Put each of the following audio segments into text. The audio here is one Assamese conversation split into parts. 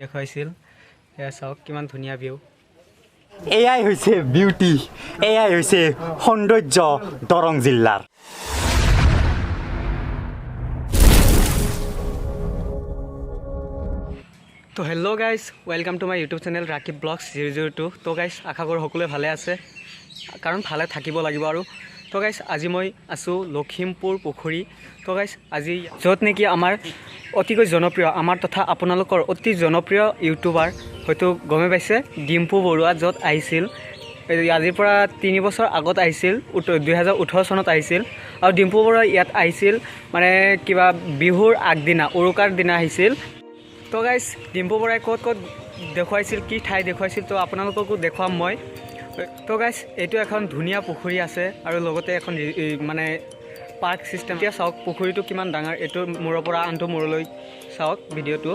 দেখাইছিল এয়া চাওক কিমান ধুনীয়া ভিউ এয়াই হৈছে বিউটি এয়াই হৈছে সৌন্দৰ্য দৰং জিলাৰ তো hello' guys welcome to my YouTube channel Rakib blogs 002 তো গাইজ আশা কৰোঁ সকলোৱে ভালে আছে কাৰণ ভালে থাকিব লাগিব আৰু তো গাইজ আজি মই আছোঁ লখিমপুৰ পুখুৰী তো গাইজ আজি য'ত নেকি আমাৰ অতিকৈ জনপ্ৰিয় আমাৰ তথা আপোনালোকৰ অতি জনপ্ৰিয় ইউটিউবাৰ হয়তো গমে পাইছে ডিম্পু বৰুৱা য'ত আহিছিল আজিৰ পৰা 3 বছৰ আগত আহিছিল 2018 চনত আহিছিল আৰু ডিম্পু বৰুৱা ইয়াত আহিছিল মানে কিবা বিহুৰ আগদিনা উৰুকাৰ দিনা আহিছিল তো গাইজ ডিম্পু বৰাই ক'ত দেখুৱাইছিল কি ঠাই দেখুৱাইছিল তো আপোনালোককো দেখুৱাম মই তো গাইজ এইটো এখন ধুনীয়া পুখুৰী আছে আৰু লগতে এখন মানে পাৰ্ক চিষ্টেম এতিয়া চাওক পুখুৰীটো কিমান ডাঙৰ এইটো মূৰৰ পৰা আনটো মূৰলৈ চাওক ভিডিঅ'টো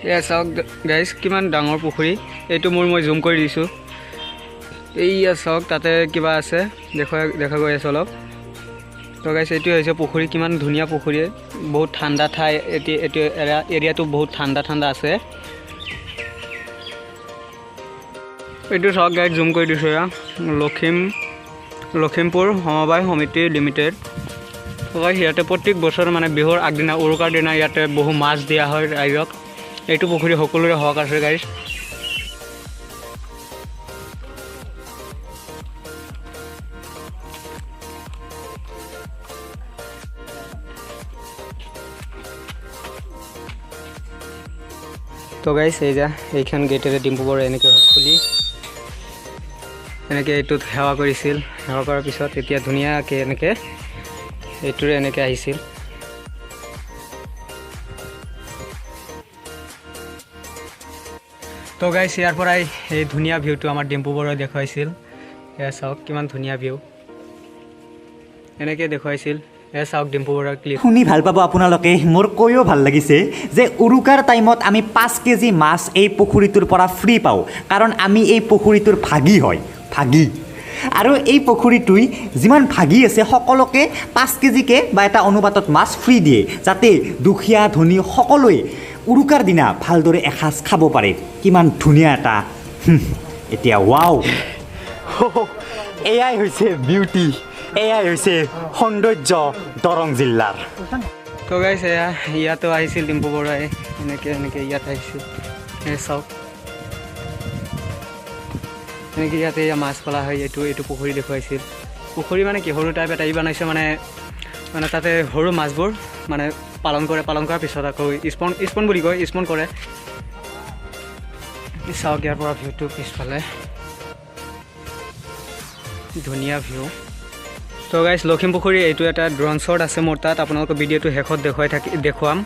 এয়া চাওক গাইজ কিমান ডাঙৰ পুখুৰী এইটো মই জুম কৰি দিছোঁ এইয়া চাওক তাতে কিবা আছে দেখা গৈ আছে অলপ তো গাইজ এইটো হৈছে পুখুৰী কিমান ধুনীয়া পুখুৰী বহুত ঠাণ্ডা ঠাই এইটো এৰিয়াটো বহুত ঠাণ্ডা আছে এইটো চাওক গাইজ জুম কৰি দিছোঁ এয়া লখিমপুৰ সমবায় সমিতি লিমিটেড তো গাইজ ইয়াতে প্ৰত্যেক বছৰ মানে বিহুৰ আগদিনা উৰুকাৰ দিনা ইয়াতে বহু মাছ দিয়া হয় ৰাইজক এইটো পুখুৰী সকলোৰে হক আছে গাইজ তো গাইজ এইখন গেটেৰে ডিম্পু বৰুৱাই এনেকৈ খুলি এনেকৈ এইটোত সেৱা কৰিছিল সেৱা কৰাৰ পিছত এতিয়া ধুনীয়াকৈ এইটোৰে এনেকৈ আহিছিল তো গাইজ ইয়াৰ পৰাই এই ধুনীয়া ভিউটো আমাৰ ডিম্পু বৰুৱাই দেখুৱাইছিল এয়া চাওক কিমান ধুনীয়া ভিউ এনেকৈ দেখুৱাইছিল এয়া চাওক ডিম্পু বৰুৱাৰ ক্লিপ শুনি ভাল পাব আপোনালোকে মোৰ কৈও ভাল লাগিছে যে উৰুকাৰ টাইমত আমি 5 কেজি মাছ এই পুখুৰীটোৰ পৰা ফ্ৰী পাওঁ কাৰণ আমি এই পুখুৰীটোৰ ভাগী আৰু এই পুখুৰীটোই যিমান ভাগী আছে সকলোকে 5 কেজিকে বা এটা অনুপাতত মাছ ফ্ৰী দিয়ে যাতে দুখীয়া ধনী সকলোৱে উৰুকাৰ দিনা ভালদৰে এসাঁজ খাব পাৰে কিমান ধুনীয়া এটা এতিয়া ৱাও এয়াই হৈছে বিউটি এয়াই হৈছে সৌন্দৰ্য দৰং জিলাৰ তো গাইজ এয়া ইয়াতো আহিছিল ডিম্পু বৰুৱাই এনেকৈ ইয়াত আহিছিল চাওক এনেকৈ ইয়াতে মাছ পলা হয় এইটো পুখুৰী দেখুৱাইছিল পুখুৰী মানে কি সৰু টাইপ এটা বনাইছে মানে তাতে সৰু মাছবোৰ মানে পালন কৰাৰ পিছত আকৌ স্পন বুলি কয় স্পন কৰে চাওক ইয়াৰ পৰা ভিউটো পিছফালে ধুনীয়া ভিউ তো গাইজ লখিমপুখুৰী এইটো এটা ড্ৰোন শ্বট আছে মোৰ তাত আপোনালোকৰ ভিডিঅ'টো শেষত দেখুৱাম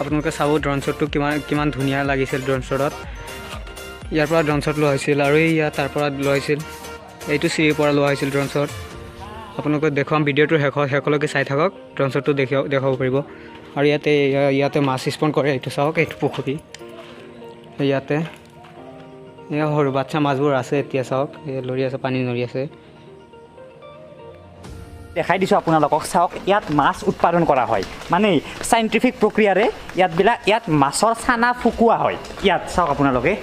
আপোনালোকে চাব ড্ৰোন শ্বটটো কিমান ধুনীয়া লাগিছিল ড্ৰোন শ্বটত ইয়াৰ পৰা ড্ৰোন শ্বট লোৱা হৈছিল আৰু তাৰ পৰা লোৱা হৈছিল এইটো চিৰিৰ পৰা লোৱা হৈছিল ড্ৰোন শ্বট আপোনালোকে দেখুৱাম ভিডিঅ'টোৰ শেষলৈকে চাই থাকক ড্ৰোন শ্বটটো দেখাব পাৰিব আৰু ইয়াতে মাছ স্পন কৰে এইটো চাওক এইটো পুখুৰী ইয়াতে এয়া সৰু বাচ্চা মাছবোৰ আছে এতিয়া চাওক লৰি আছে পানী নৰি আছে দেখাই দিছোঁ আপোনালোকক চাওক ইয়াত মাছ উৎপাদন কৰা হয় মানে চাইণ্টিফিক প্ৰক্ৰিয়াৰে ইয়াত মাছৰ চানা ফুকোৱা হয় ইয়াত চাওক আপোনালোকে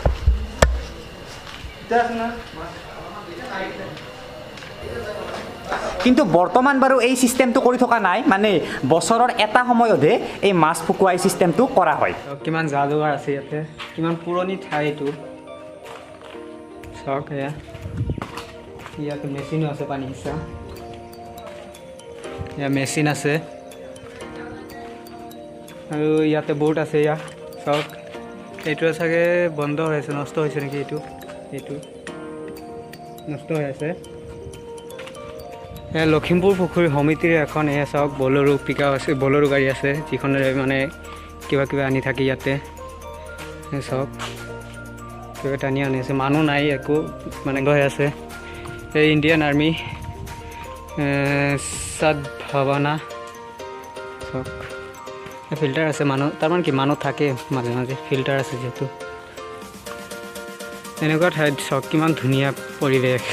কিন্তু বৰ্তমান বাৰু এই চিষ্টেমটো কৰি থকা নাই মানে বছৰৰ এটা সময়তহে এই মাছ ফুকোৱা এই চিষ্টেমটো কৰা হয় কিমান যাদুঘৰ আছে ইয়াতে কিমান পুৰণি ঠাই এইটো চাওক ইয়াতে মেচিনো আছে পানী সিঁচা ইয়াত মেচিন আছে আৰু ইয়াতে বোট আছে চাওক এইটো চাগে বন্ধ হৈ আছে নষ্ট হৈছে নেকি এইটো নষ্ট হৈ আছে লখিমপুৰ পুখুৰী সমিতিৰ এখন চাওক বলেৰো পিকআপ আছে বলেৰো গাড়ী আছে যিখনেৰে মানে কিবা আনি থাকে ইয়াতে চাওক কিবা টানি আনি আছে মানুহ নাই একো মানে গৈ আছে এই ইণ্ডিয়ান আৰ্মি ভাৱনা চাওক ফিল্টাৰ আছে মানুহ তাৰমানে কি মানুহ থাকে মাজে মাজে ফিল্টাৰ আছে যিহেতু এনেকুৱা ঠাইত চাওক কিমান ধুনীয়া পৰিৱেশ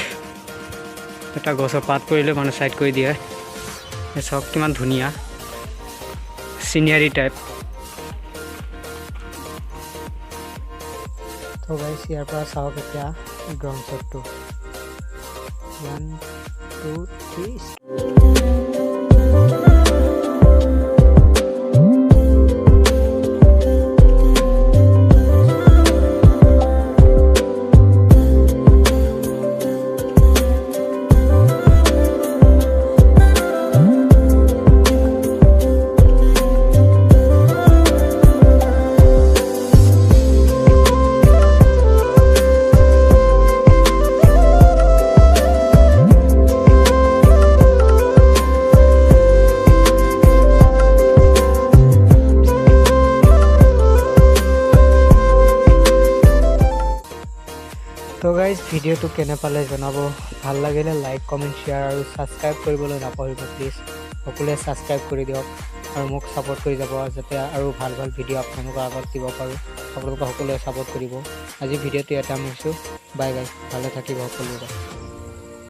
এটা গছৰ পাত পৰিলে মানে চাইড কৰি দিয়ে চাওক কিমান ধুনীয়া সিনাৰি টাইপ তো গাইছ ইয়াৰ পৰা চাওক এতিয়া গ্ৰাউণ্ড শ্বটটো 1 2 3 তো গাইজ ভিডিঅ'টো কেনে পালে জনাব ভাল লাগিলে লাইক কমেণ্ট শ্বেয়াৰ আৰু ছাবস্ক্ৰাইব কৰিবলৈ নাপাহৰিব প্লিজ সকলোৱে ছাবস্ক্ৰাইব কৰি দিয়ক আৰু মোক ছাপোৰ্ট কৰি যাব যাতে আৰু ভাল ভাল ভিডিঅ' আপোনালোকৰ আগত দিব পাৰোঁ আপোনালোকে সকলোৱে ছাপোৰ্ট কৰিব আজি ভিডিঅ'টো এটা সামৰিছোঁ বাই বাই ভালে থাকিব সকলোৰে